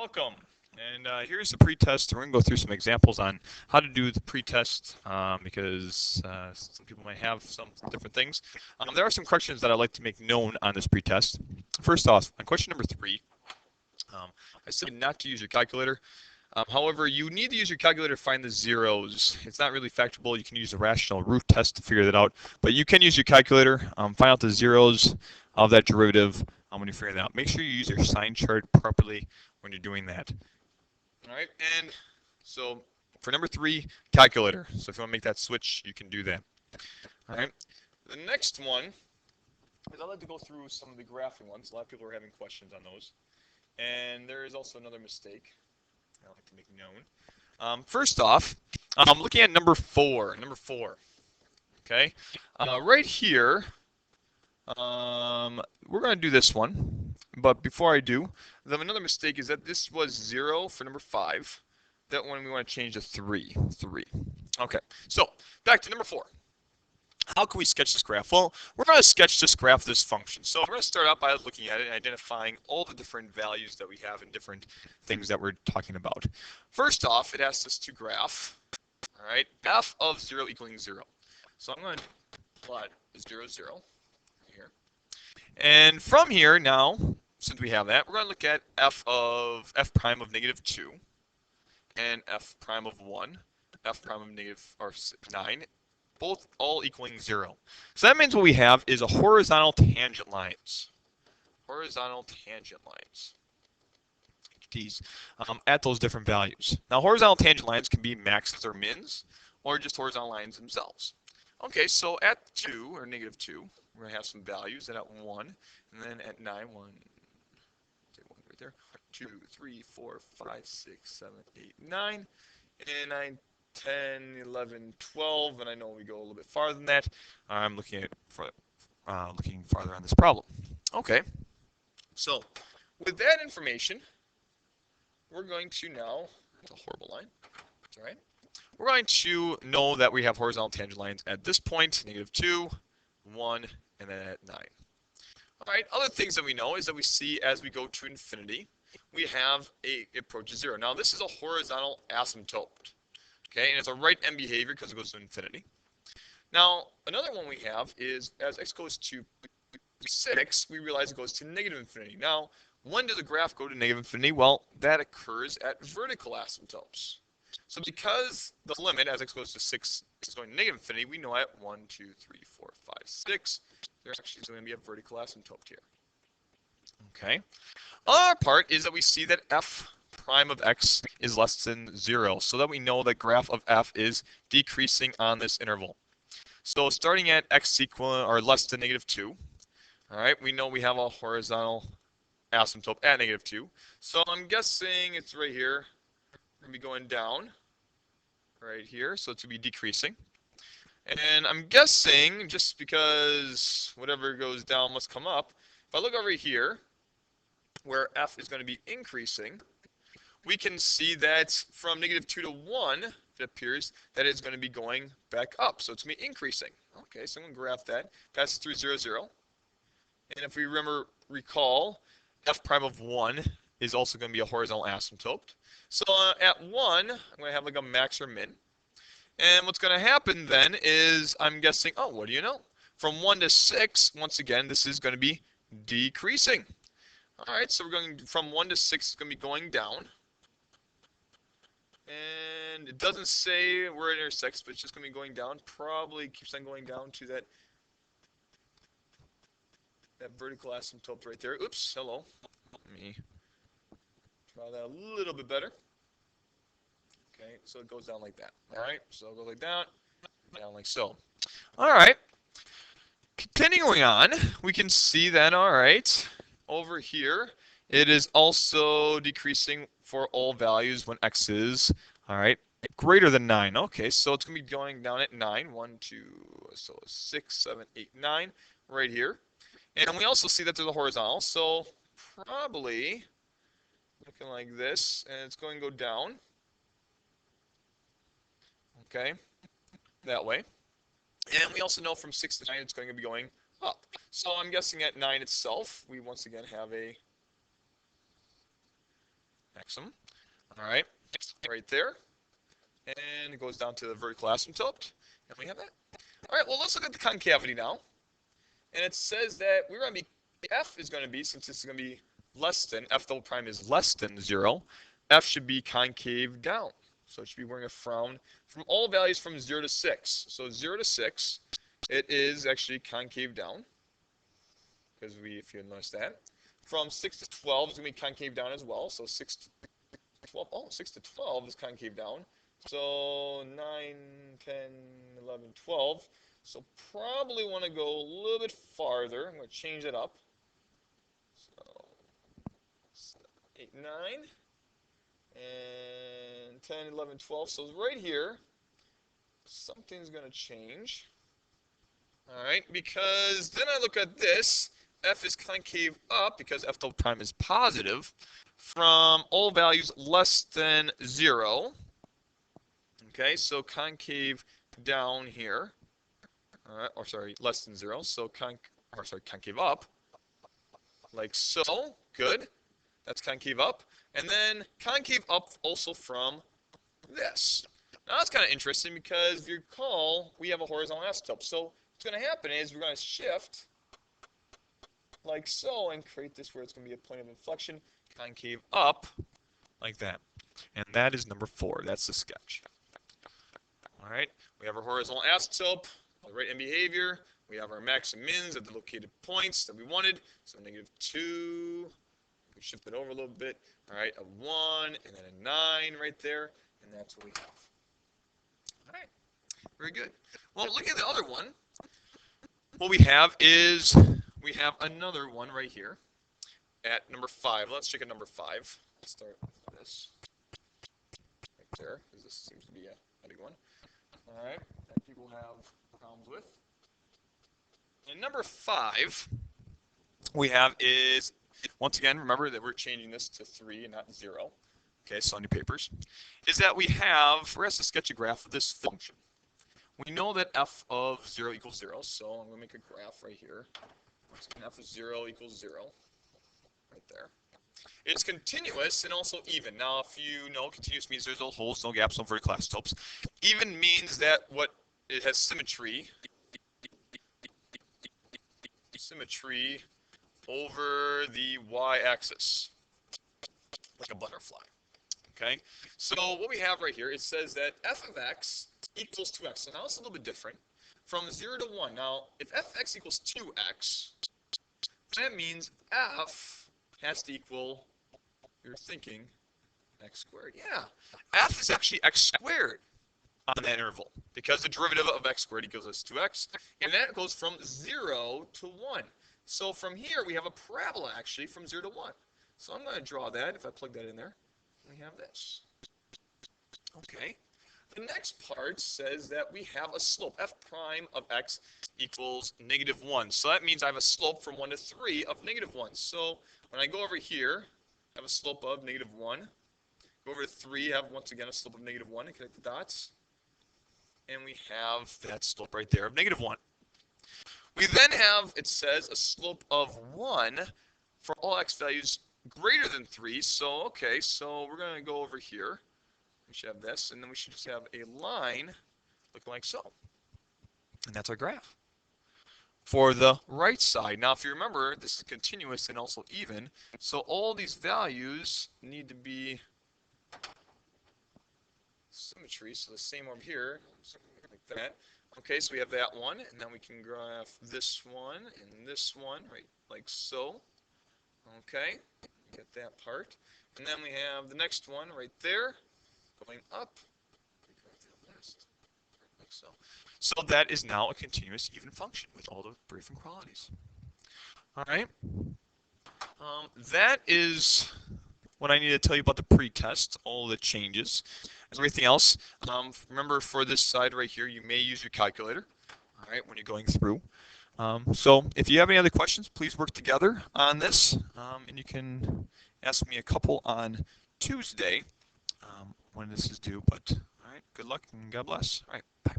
Welcome. And here's the pretest. We're going to go through some examples on how to do the pretest because some people might have some different things. There are some questions that I'd like to make known on this pretest. First off, on question number 3, I said not to use your calculator. However, you need to use your calculator to find the zeros. It's not really factorable. You can use the rational root test to figure that out. But you can use your calculator, find out the zeros of that derivative when you figure that out. Make sure you use your sign chart properly when you're doing that. All right, and so for number 3, calculator. So if you want to make that switch, you can do that. All right, the next one is I'd like to go through some of the graphing ones. A lot of people are having questions on those. And there is also another mistake I like to make known. First off, I'm looking at number 4. Okay, right here, we're going to do this one. But before I do, another mistake is that this was 0 for number 5. That one we want to change to 3. Okay, so back to number 4. How can we sketch this graph? Well, we're going to sketch this graph of this function. So we're going to start out by looking at it and identifying all the different values that we have in different things that we're talking about. First off, it asks us to graph, all right, f of 0 equaling 0. So I'm going to plot 0, 0 here. And from here now, since we have that, we're going to look at f prime of negative 2 and f prime of 1, f prime of negative 9, both all equaling 0. So that means what we have is a horizontal tangent lines. Horizontal tangent lines. These at those different values. Now horizontal tangent lines can be maxes or mins, or just horizontal lines themselves. Okay, so at 2 or negative 2, we're going to have some values, and at 1, and then at 9, 1 right there, 2, 3, 4, 5, 6, 7, 8, 9, and 9, 10, 11, 12, and I know we go a little bit farther than that. I'm looking farther on this problem. Okay, so with that information, we're going to now, that's a horrible line, all right. We're going to know that we have horizontal tangent lines at this point, negative 2, 1, and then at 9. All right, other things that we know is that we see as we go to infinity, we have it approaches 0. Now this is a horizontal asymptote, okay, and it's a right end behavior because it goes to infinity. Now another one we have is as x goes to 6, we realize it goes to negative infinity. Now when does a graph go to negative infinity? Well, that occurs at vertical asymptotes. So because the limit as x goes to 6 is going to negative infinity, we know at 1, 2, 3, 4, 5, 6, there's actually going to be a vertical asymptote here. Okay. Our part is that we see that f prime of x is less than 0, so that we know that graph of f is decreasing on this interval. So starting at x equal or less than negative 2, all right, we know we have a horizontal asymptote at negative 2. So I'm guessing it's right here. We're going to be going down right here, so it's going to be decreasing. And I'm guessing, just because whatever goes down must come up, if I look over here, where f is going to be increasing, we can see that from negative 2 to 1, it appears that it's going to be going back up. So it's going to be increasing. Okay, so I'm going to graph that. Passes through 0, 0. And if we recall, f prime of 1 is also going to be a horizontal asymptote. So at 1, I'm going to have like a max or min. And what's going to happen then is I'm guessing, oh, what do you know? From 1 to 6, once again, this is going to be decreasing. All right, so we're going from 1 to 6 is going to be going down. And it doesn't say where it intersects, but it's just going to be going down. Probably keeps on going down to that vertical asymptote right there. Oops, hello. Let me try that a little bit better. Okay, so it goes down like that. All right, so it goes like that, down like so. All right, continuing on, we can see that, all right, over here, it is also decreasing for all values when x is, all right, greater than 9. Okay, so it's going to be going down at 9. 1, 2, so 6, 7, 8, 9, right here. And we also see that there's a horizontal, so probably looking like this, and it's going to go down. Okay, that way. And we also know from 6 to 9 it's going to be going up. So I'm guessing at 9 itself, we once again have a maximum. All right, right there. And it goes down to the vertical asymptote. And we have that. All right, well, let's look at the concavity now. And it says that we're going to be, f is going to be, since this is going to be less than, f double prime is less than 0, f should be concave down. So it should be wearing a frown from all values from 0 to 6. So 0 to 6, it is actually concave down, because if you notice that. From 6 to 12 is going to be concave down as well. So 6 to 12, 6 to 12 is concave down. So 9, 10, 11, 12. So probably want to go a little bit farther. I'm going to change it up. So 8, 9, and 10, 11, 12. So right here, something's going to change. All right, because then I look at this. F is concave up because f double prime is positive from all values less than 0. Okay, so concave down here. All right, or sorry, less than 0. So concave up, like so. Good. That's concave up. And then concave up also from this. Now that's kind of interesting because if you recall, we have a horizontal asymptote. So what's going to happen is we're going to shift like so and create this where it's going to be a point of inflection, concave up, like that. And that is number 4. That's the sketch. All right, we have our horizontal asymptote, the rate and behavior. We have our max and mins at the located points that we wanted. So -2. We shift it over a little bit. All right, a 1 and then a 9 right there. And that's what we have. All right, very good. Well, look at the other one. What we have is we have another one right here at number 5. Let's check at number 5. Let's start with this right there, because this seems to be a big one. All right, that people have problems with. And number 5 we have is, once again, remember that we're changing this to 3 and not 0. Okay, so on your papers, is that we're going to sketch a graph of this function. We know that f of 0 equals 0, so I'm going to make a graph right here. F of 0 equals 0, right there. It's continuous and also even. Now, if you know, continuous means there's no holes, no gaps, no vertical asymptotes. Even means that it has symmetry over the y-axis, like a butterfly. Okay, so what we have right here, it says that f of x equals 2x. So now it's a little bit different. From 0 to 1. Now, if fx equals 2x, that means f has to equal, you're thinking, x squared. Yeah, f is actually x squared on that interval because the derivative of x squared equals us 2x, and that goes from 0 to 1. So from here, we have a parabola actually from 0 to 1. So I'm going to draw that. If I plug that in there, we have this. Okay. The next part says that we have a slope. F prime of x equals -1. So that means I have a slope from 1 to 3 of -1. So when I go over here, I have a slope of -1. Go over to 3, I have once again a slope of -1 and connect the dots. And we have that slope right there of -1. We then have, it says, a slope of 1 for all x values greater than 3. So, okay, so we're going to go over here. We should have this, and then we should just have a line looking like so. And that's our graph. For the right side, now if you remember, this is continuous and also even, so all these values need to be symmetry, so the same over here, like that. Okay, so we have that one, and then we can graph this one and this one, right, like so. Okay, get that part. And then we have the next one right there, going up, like so. So that is now a continuous even function with all the briefing qualities. All right, that is what I need to tell you about the pretest, all the changes. As everything else, remember for this side right here, you may use your calculator, all right, when you're going through. So if you have any other questions, please work together on this, and you can ask me a couple on Tuesday when this is due. But all right, good luck and God bless. All right, bye.